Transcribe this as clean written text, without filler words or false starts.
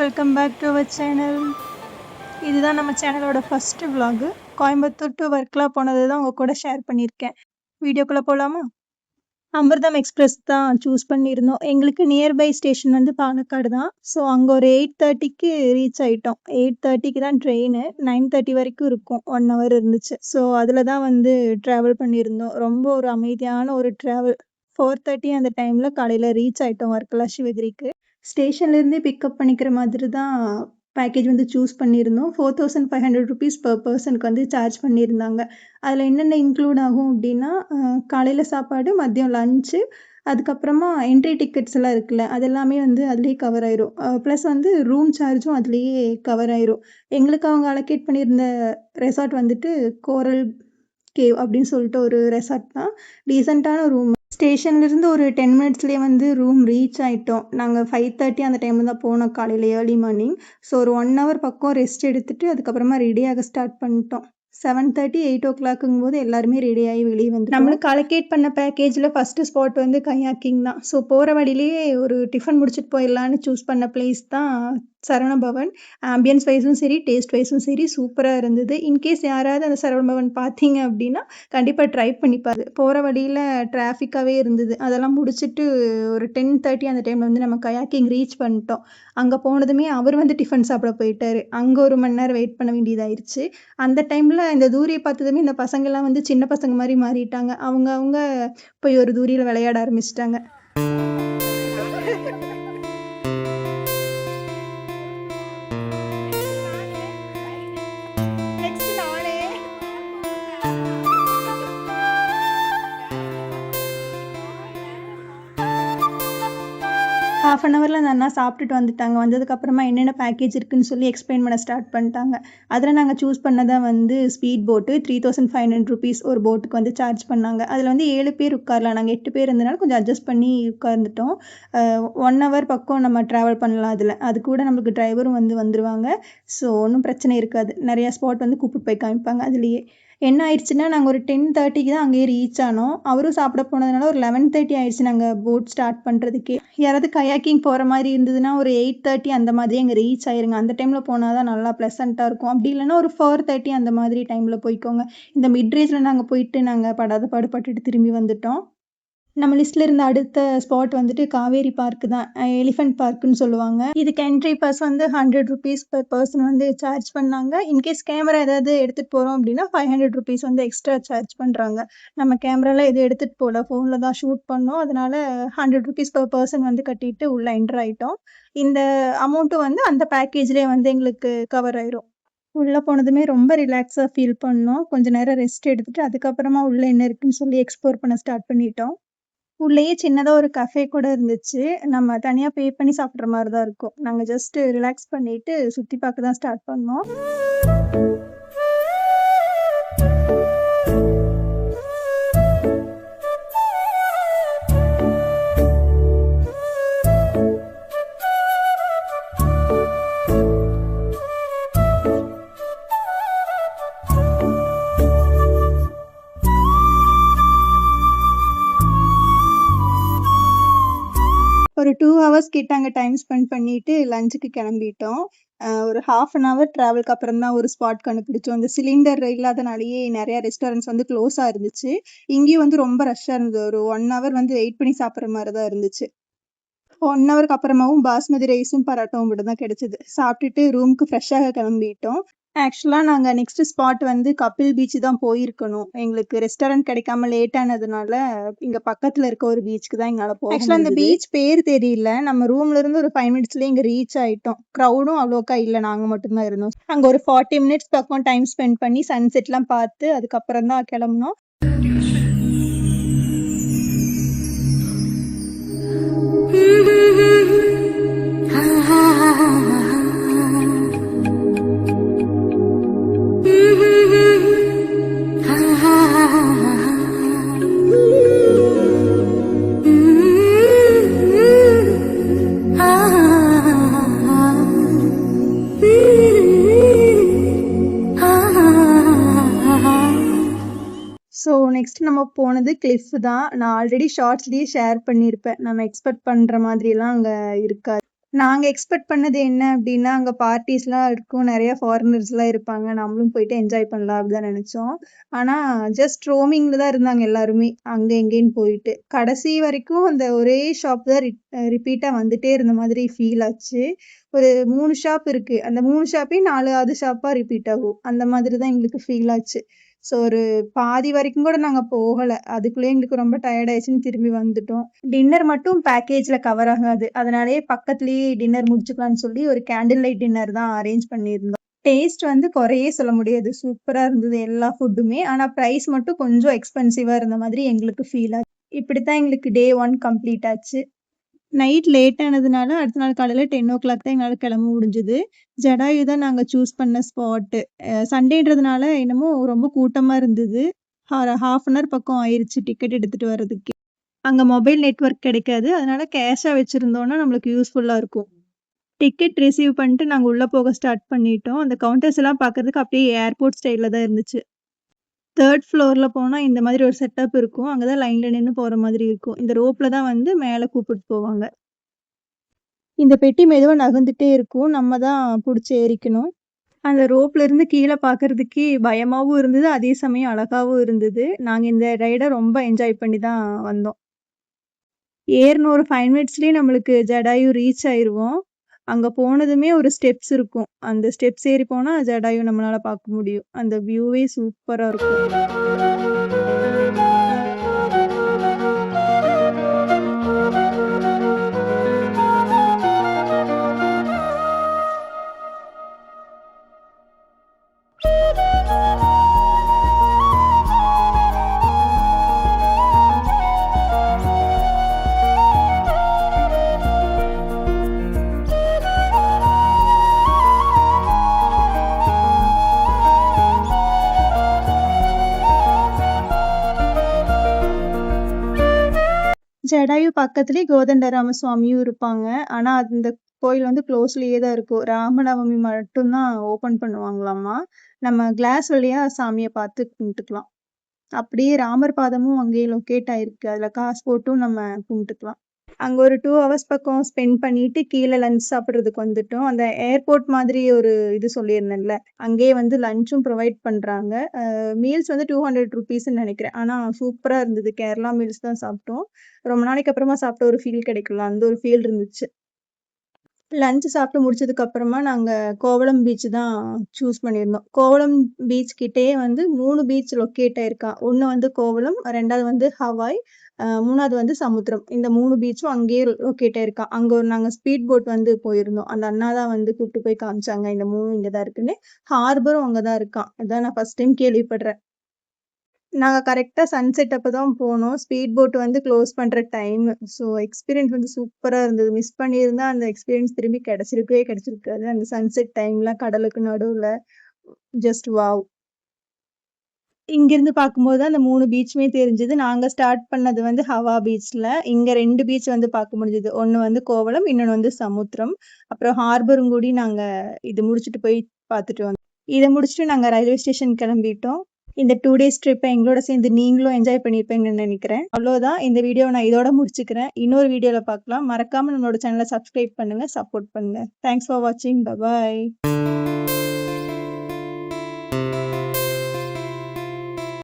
Welcome back to our channel. இதுதான் நம்ம சேனலோட first vlog. Coimbatore to Varkala போனது தான் உங்க கூட ஷேர் பண்ணியிருக்கேன். வீடியோக்குள்ள போலாமா? அமிர்தம் எக்ஸ்பிரஸ் தான் சூஸ் பண்ணியிருந்தோம். எங்களுக்கு நியர்பை ஸ்டேஷன் வந்து பாலக்காடு தான். ஸோ அங்கே ஒரு 8:30க்கு ரீச் ஆகிட்டோம். 8:30க்கு தான் ட்ரெயின். 9:30 வரைக்கும் இருக்கும். 1 hour இருந்துச்சு. ஸோ அதில் தான் வந்து ட்ராவல் பண்ணியிருந்தோம். ரொம்ப ஒரு அமைதியான ஒரு ட்ராவல். 4:30 அந்த டைமில் காலையில் ரீச் ஆகிட்டோம் வர்க்கலா சிவகிரிக்கு. ஸ்டேஷன்லேருந்தே பிக்கப் பண்ணிக்கிற மாதிரி தான் பேக்கேஜ் வந்து சூஸ் பண்ணியிருந்தோம். 4500 ருபீஸ் பர் பர்சனுக்கு வந்து சார்ஜ் பண்ணியிருந்தாங்க. அதில் என்னென்ன இன்க்ளூட் ஆகும் அப்படின்னா காலையில் சாப்பாடு, மதியம் லஞ்சு, அதுக்கப்புறமா என்ட்ரி டிக்கெட்ஸ் எல்லாம் இருக்குல்ல, அது எல்லாமே வந்து அதுலேயே கவர் ஆயிரும். ப்ளஸ் வந்து ரூம் சார்ஜும் அதுலேயே கவர் ஆயிரும். எங்களுக்கு அவங்க அலோகேட் பண்ணியிருந்த ரெசார்ட் வந்துட்டு கோரல் கேவ் அப்படின்னு சொல்லிட்டு ஒரு ரெசார்ட் தான். டீசெண்டான ரூம். ஸ்டேஷன்லேருந்து ஒரு 10 மினிட்ஸ்லேயே வந்து ரூம் ரீச் ஆகிட்டோம். நாங்கள் 5:30 அந்த டைமில் தான் போனோம் காலையில் ஏர்லி மார்னிங். ஸோ ஒரு 1 hour பக்கம் ரெஸ்ட் எடுத்துட்டு அதுக்கப்புறமா ரெடியாக ஸ்டார்ட் பண்ணிட்டோம். 7:30 8 o'clockங்கும் போது எல்லாருமே ரெடி ஆகி வெளியே வந்து நம்மளுக்கு அலோகேட் பண்ண பேக்கேஜில் ஃபஸ்ட்டு ஸ்பாட் வந்து கயாக்கிங் தான். ஸோ போகிற வழியிலேயே ஒரு டிஃபன் முடிச்சுட்டு போயிடலான்னு சூஸ் பண்ண பிளேஸ் தான் சரவண பவன். ஆம்பியன்ஸ் வைஸும் சரி, டேஸ்ட் வைஸும் சரி சூப்பராக இருந்தது. இன்கேஸ் யாராவது அந்த சரவண பவன் பார்த்தீங்க அப்படின்னா கண்டிப்பாக ட்ரை பண்ணிப்பாரு. போகிற வழியில் டிராஃபிக்காகவே இருந்தது. அதெல்லாம் முடிச்சுட்டு ஒரு 10:30 அந்த டைமில் வந்து நம்ம கயாக்கிங் ரீச் பண்ணிட்டோம். அங்கே போனதுமே அவர் வந்து டிஃபன் சாப்பிட போயிட்டாரு. அங்கே 1 மணி நேரம் வெயிட் பண்ண வேண்டியதாயிருச்சு. அந்த டைமில் இந்த தூரியை பார்த்ததுமே இந்த பசங்கள்லாம் வந்து சின்ன பசங்க மாதிரி மாறிட்டாங்க. அவங்க போய் ஒரு தூரியில் விளையாட ஆரம்பிச்சிட்டாங்க. ஹாஃப் அன் ஹவரில் அந்த அண்ணா சாப்பிட்டுட்டு வந்துட்டாங்க. வந்ததுக்கப்புறமா என்னென்ன பேக்கேஜ் இருக்குதுன்னு சொல்லி எக்ஸ்பிளைன் பண்ண ஸ்டார்ட் பண்ணிட்டாங்க. அதில் நாங்கள் சூஸ் பண்ணதான் வந்து ஸ்பீட் போட்டு 3500 ருபீஸ் ஒரு போட்டுக்கு வந்து சார்ஜ் பண்ணாங்க. அதில் வந்து 7 பேர் உட்காரலாம். நாங்கள் 8 பேர் இருந்தனால கொஞ்சம் அட்ஜஸ்ட் பண்ணி உட்கார்ந்துட்டோம். 1 hour பக்கம் நம்ம ட்ராவல் பண்ணலாம் அதில். அது கூட நம்மளுக்கு டிரைவரும் வந்து வந்துடுவாங்க. ஸோ ஒன்றும் பிரச்சனை இருக்காது. நிறையா ஸ்பாட் வந்து கூப்பிட்டு போய் காமிப்பாங்க அதுலேயே. என்ன ஆயிடுச்சுன்னா நாங்கள் ஒரு 10:30க்கு தான் அங்கேயே ரீச் ஆனோம். அவரும் சாப்பிட போனதுனால ஒரு 11:30 ஆயிடுச்சு நாங்கள் போட் ஸ்டார்ட் பண்ணுறதுக்கே. யாராவது கயாக்கிங் போகிற மாதிரி இருந்ததுன்னா ஒரு 8:30 அந்த மாதிரி அங்கே ரீச் ஆயிருங்க. அந்த டைமில் போனால் தான் நல்லா ப்ளசண்ட்டாக இருக்கும். அப்படி இல்லைன்னா ஒரு 4:30 அந்த மாதிரி டைமில் போய்க்கோங்க. இந்த மிட்ரேஜில் நாங்கள் போயிட்டு நாங்கள் படாத பாடுபட்டுட்டு திரும்பி வந்துட்டோம். நம்ம லிஸ்ட்டில் இருந்த அடுத்த ஸ்பாட் வந்துட்டு காவேரி பார்க்கு தான். எலிஃபென்ட் பார்க்குன்னு சொல்லுவாங்க. இதுக்கு என்ட்ரி பாஸ் வந்து 100 ருபீஸ் பர் பர்சன் வந்து சார்ஜ் பண்ணாங்க. இன்கேஸ் கேமரா ஏதாவது எடுத்துகிட்டு போகிறோம் அப்படின்னா 500 ருபீஸ் வந்து எக்ஸ்ட்ரா சார்ஜ் பண்ணுறாங்க. நம்ம கேமராலாம் எதுவும் எடுத்துகிட்டு போகல, ஃபோனில் தான் ஷூட் பண்ணோம். அதனால 100 ருபீஸ் பர் பர்சன் வந்து கட்டிட்டு உள்ளே என்ட்ரு ஆகிட்டோம். இந்த அமௌண்ட்டும் வந்து அந்த பேக்கேஜ்லேயே வந்து எங்களுக்கு கவர் ஆயிரும். உள்ளே போனதுமே ரொம்ப ரிலாக்ஸாக ஃபீல் பண்ணோம். கொஞ்சம் நேரம் ரெஸ்ட் எடுத்துகிட்டு அதுக்கப்புறமா உள்ளே என்ன இருக்குன்னு சொல்லி எக்ஸ்ப்ளோர் பண்ண ஸ்டார்ட் பண்ணிட்டோம். உள்ளேயே சின்னதாக ஒரு கஃபே கூட இருந்துச்சு. நம்ம தனியாக பே பண்ணி சாப்பிட்ற மாதிரி தான் இருக்கும். நாங்கள் ஜஸ்ட்டு ரிலாக்ஸ் பண்ணிவிட்டு சுற்றி பார்க்க தான் ஸ்டார்ட் பண்ணோம். ஒரு 2 hours கிட்ட அங்கே டைம் ஸ்பெண்ட் பண்ணிட்டு லஞ்சுக்கு கிளம்பிட்டோம். ஒரு 1/2 an hour ட்ராவலுக்கு அப்புறம் தான் ஒரு ஸ்பாட் கண்டுபிடிச்சோம். அந்த சிலிண்டர் இல்லாதனாலேயே நிறையா ரெஸ்டாரண்ட்ஸ் வந்து க்ளோஸாக இருந்துச்சு. இங்கேயும் வந்து ரொம்ப ரஷ்ஷாக இருந்தது. ஒரு 1 hour வந்து வெயிட் பண்ணி சாப்பிட்ற மாதிரி தான் இருந்துச்சு. 1 ஹவருக்கு அப்புறமாவும் பாஸ்மதி ரைஸும் பரோட்டாவும் மட்டும் தான் கிடைச்சிது. சாப்பிட்டுட்டு ரூமுக்கு ஃப்ரெஷ்ஷாக கிளம்பிட்டோம். ஆக்சுவலாக நாங்கள் நெக்ஸ்ட் ஸ்பாட் வந்து கபில் பீச் தான் போயிருக்கணும். எங்களுக்கு ரெஸ்டாரண்ட் கிடைக்காம லேட் ஆனதுனால இங்கே பக்கத்தில் இருக்க ஒரு பீச்சுக்கு தான் எங்களால் போக. ஆக்சுவலாக அந்த பீச் பேர் தெரியல. நம்ம ரூம்ல இருந்து ஒரு 5 மினிட்ஸ்லேயே இங்கே ரீச் ஆகிட்டோம். க்ரௌடும் அவ்வளோக்கா இல்லை, நாங்கள் மட்டும்தான் இருந்தோம். அங்கே ஒரு 40 மினிட்ஸ் பக்கம் டைம் ஸ்பெண்ட் பண்ணி சன்செட்லாம் பார்த்து அதுக்கப்புறம் தான் கிளம்புனோம். ஸோ நெக்ஸ்ட் நம்ம போனது கிளிஃப் தான். நான் ஆல்ரெடி ஷார்ட்ஸ்லேயே ஷேர் பண்ணியிருப்பேன். நம்ம எக்ஸ்பெக்ட் பண்ணுற மாதிரிலாம் அங்கே இருக்காது. நாங்க எக்ஸ்பெக்ட் பண்ணது என்ன அப்டின்னா, அங்க பார்ட்டீஸ்லாம் இருக்கும். நெறைய ஃபாரினர்ஸ்லாம் இருப்பாங்க. நம்மளும் போயிட்டு என்ஜாய் பண்ணலாம் அப்டிதான் நெனச்சோம். ஆனா ஜஸ்ட் ரோமிங்ல தான் இருந்தாங்க எல்லாருமே. அங்க இங்கேன்னு போயிட்டு. கடைசி வரைக்கும் அந்த ஒரே ஷாப் தான் ரிப்பீட்டா வந்துட்டே இருந்த மாதிரி ஃபீல் ஆச்சு. ஒரு 3 ஷாப் இருக்கு. அந்த 3 ஷாப்பையும் 4வது ஷாப்பா ரிப்பீட் ஆகும். அந்த மாதிரி தான் எங்களுக்கு ஃபீல் ஆச்சு. ஸோ ஒரு பாதி வரைக்கும் கூட நாங்க போகல. அதுக்குள்ளயே எங்களுக்கு ரொம்ப டயர்ட் ஆயிடுச்சுன்னு திரும்பி வந்துட்டோம். டின்னர் மட்டும் பேக்கேஜ்ல கவர் ஆகாது. அதனாலயே பக்கத்திலேயே டின்னர் முடிச்சுக்கலாம்னு சொல்லி ஒரு கேண்டில் லைட் டின்னர் தான் அரேஞ்ச் பண்ணியிருந்தோம். டேஸ்ட் வந்து குறையே சொல்ல முடியாது. சூப்பரா இருந்தது எல்லா ஃபுட்டுமே. ஆனா பிரைஸ் மட்டும் கொஞ்சம் எக்ஸ்பென்சிவா இருந்த மாதிரி எங்களுக்கு ஃபீல் ஆச்சு. இப்படித்தான் எங்களுக்கு டே 1 கம்ப்ளீட் ஆச்சு. நைட் லேட் ஆனதுனால அடுத்த நாள் காலையில 10:00 தான் எங்களால கிளம்ப முடிஞ்சது. ஜடாயு தான் நாங்க சூஸ் பண்ண ஸ்பாட்டு. சண்டேன்றதுனால என்னமோ ரொம்ப கூட்டமா இருந்தது. 1/2 அன் ஹவர் பக்கம் ஆயிருச்சு டிக்கெட் எடுத்துட்டு வர்றதுக்கே. அங்க மொபைல் நெட்வொர்க் கிடைக்காது. அதனால கேஷா வச்சிருந்தோம்னா நம்மளுக்கு யூஸ்ஃபுல்லா இருக்கும். டிக்கெட் ரிசீவ் பண்ணிட்டு நாங்க உள்ள போக ஸ்டார்ட் பண்ணிட்டோம். அந்த கவுண்டர்ஸ் எல்லாம் பார்க்கறதுக்கு அப்படியே ஏர்போர்ட் ஸ்டைல்ல தான் இருந்துச்சு. 3 ஃப்ளோர்ல போனா இந்த மாதிரி ஒரு செட்டப் இருக்கும். அங்க தான் லைன்ல நின்னு போற மாதிரி இருக்கும். இந்த ரோப்ல தான் வந்து மேல கூப்பிட்டு போவாங்க. இந்த பெட்டி மெதுவா நகர்ந்துட்டே இருக்கும். நம்ம தான் புடிச்சு ஏறிக்கணும். அந்த ரோப்ல இருந்து கீழ பார்க்கறதுக்கே பயமாவும் இருந்தது. அதே சமயம் அழகாவும் இருந்தது. நாங்க இந்த ரைட ரொம்ப என்ஜாய் பண்ணி தான் வந்தோம். ஏறுன ஒரு 5 மினிட்ஸ்லயே நம்மளுக்கு ஜடாயு ரீச் ஆயிருவோம். அங்க போனதுமே ஒரு ஸ்டெப்ஸ் இருக்கும். அந்த ஸ்டெப்ஸ் ஏறி போனா ஜடாயு நம்மளால பார்க்க முடியும். அந்த வியூவே சூப்பரா இருக்கும். ஜடாயு பக்கத்திலேயே கோதண்டராம சுவாமியும் இருப்பாங்க. ஆனா அந்த கோயில் வந்து க்ளோஸ்லயே தான் இருக்கும். ராமநவமி மட்டும் தான் ஓப்பன் பண்ணுவாங்களாமா. நம்ம கிளாஸ் வழியா சாமிய பார்த்து கும்பிட்டுக்கலாம். அப்படியே ராமர் பாதமும் அங்கேயே லொக்கேட் ஆயிருக்கு. அதுல காசு போட்டும் நம்ம கும்பிட்டுக்கலாம். அங்க ஒரு 2 ஹவர்ஸ் பக்கம் ஸ்பெண்ட் பண்ணிட்டு கீழ லஞ்ச் சாப்பிடுறதுக்கு வந்துட்டோம். அந்த ஏர்போர்ட் மாதிரி ஒரு இது சொல்லியிருந்தேன்ல, அங்கேயே வந்து லஞ்சும் ப்ரொவைட் பண்றாங்க. மீல்ஸ் வந்து ₹200ன்னு நெனைக்கிறேன். ஆனா சூப்பரா இருந்தது. கேரளா மீல்ஸ் தான் சாப்பிட்டோம். ரொம்ப நாளைக்கு அப்புறமா சாப்பிட்ட ஒரு ஃபீல் கிடைக்கும்ல, அந்த ஒரு ஃபீல் இருந்துச்சு. லஞ்ச் சாப்பிட்டு முடிச்சதுக்கு அப்புறமா நாங்க கோவளம் பீச் தான் சூஸ் பண்ணியிருந்தோம். கோவளம் பீச் கிட்டயே வந்து 3 பீச் லொக்கேட் ஆயிருக்காம். ஒண்ணு வந்து கோவளம், 2வது வந்து ஹவாய், 3வது வந்து சமுத்திரம். இந்த 3 பீச்சும் அங்கேயே லொக்கேட் ஆயிருக்காம். அங்க ஒரு நாங்க ஸ்பீட் போட் வந்து போயிருந்தோம். அந்த அண்ணா தான் வந்து கூப்பிட்டு போய் காமிச்சாங்க. இந்த 3ம் இங்க தான் இருக்குன்னு. ஹார்பரும் அங்க தான் இருக்காம். இதான் நான் ஃபர்ஸ்ட் டைம் கேள்விப்படுறேன். நாங்க கரெக்ட்டா சன்செட் அப்ப தான் போனோம். ஸ்பீட் போட் வந்து க்ளோஸ் பண்ற டைமு. ஸோ எக்ஸ்பீரியன்ஸ் வந்து சூப்பரா இருந்தது. மிஸ் பண்ணியிருந்தா அந்த எக்ஸ்பீரியன்ஸ் திரும்பி கிடைச்சிருக்கவே கிடைச்சிருக்காது. அந்த சன்செட் டைம்ல கடலுக்கு நடுவுல ஜஸ்ட் வாவ்! இங்கிருந்து பார்க்கும்போது தான் அந்த 3 பீச்சுமே தெரிஞ்சது. நாங்க ஸ்டார்ட் பண்ணது வந்து ஹவா பீச்ல. இங்க 2 பீச் வந்து பார்க்க முடிஞ்சது. ஒண்ணு வந்து கோவளம், இன்னொன்னு வந்து சமுத்திரம். அப்புறம் ஹார்பரும் கூடி நாங்க இது முடிச்சுட்டு போய் பார்த்துட்டு வந்தோம். இத முடிச்சுட்டு நாங்க ரயில்வே ஸ்டேஷன் கிளம்பிட்டோம். இந்த 2 டேஸ் ட்ரிப்ப எங்களோட சேர்ந்து நீங்களும் என்ஜாய் பண்ணியிருப்பீங்கன்னு நினைக்கிறேன். அவ்வளோதான். இந்த வீடியோவ நான் இதோட முடிச்சுக்கிறேன். இன்னொரு வீடியோல பார்க்கலாம். மறக்காம நம்மளோட சேனல சப்ஸ்கிரைப் பண்ணுங்க, சப்போர்ட் பண்ணுங்க. தேங்க்ஸ் ஃபார் வாட்சிங். Bye bye.